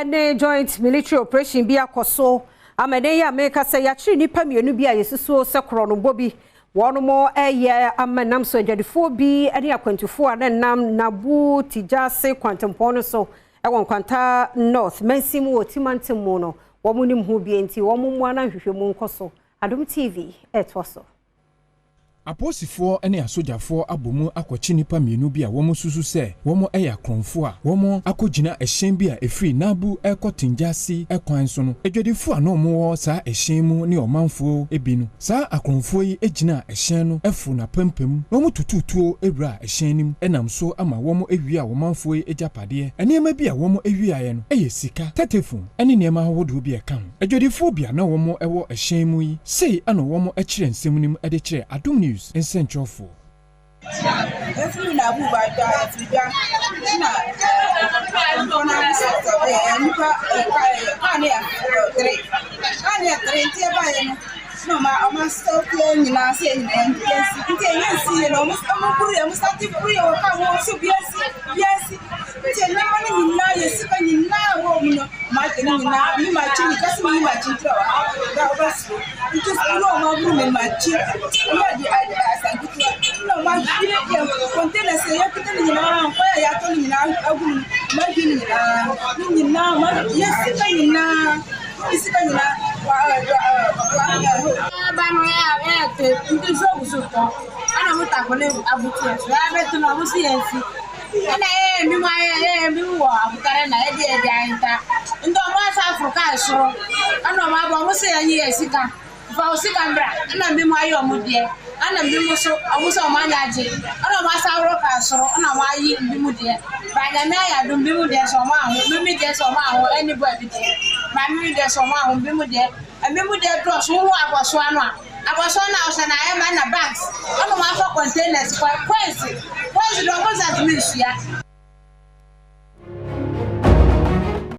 Ene joint military operation bi akoso amene ya America say ya chiri nipa mienu bi ayesusuo se kro no bobi wono mo eye amanam so adwadefo bi ene akwantufo anam Nabu-Tinjasi kwantempono so ewon kwanta north mansimu otimantem mu no wo munim hu bi enti wo mu ana hwehwemu nkoso Adom TV etwoso Aposifo ene asojafo abomu akwachi nipa mienu bi a womo susu se womo eya kronfo a womo akogina ehyen bi a efri Nabu-Tinjasi ekwan so no edwadefo a no mo wo sa ehyen mu ne omanfo ebinu sa akronfo yi egina ehyen no efu na pempem womo tututuo ewura ehyen nim enam so ama womo ewi a womanfo yi ejapade enema bi a womo ewi aye no eye sika tetefon ene nema hodo bi ekam edwadefo bi a na womo ewo ehyen mu yi sei ana womo ekire nsem nim ede kire Adom News in Central for. Every Nabu by Africa, no, I'm still playing in our saying, yes, you know, I'm starting free or come on, so yes, you know, my chin, because me, my chin, that was just no room in my chin. No, my container say, you're putting in our fire, you're telling me now, my guinea, now, yes, ana mbimu so amuso manyaje ana masawro ka soro ana wayi mbimu de baga na ya dum mbimu de so ma ho mbimu de so ma ho anybody de ma mbimu de so ma ho mbimu de do so ho agoso ano agoso na o se na ya ma na bags ana ma fa containers kwa kwesi do mo za tumi suya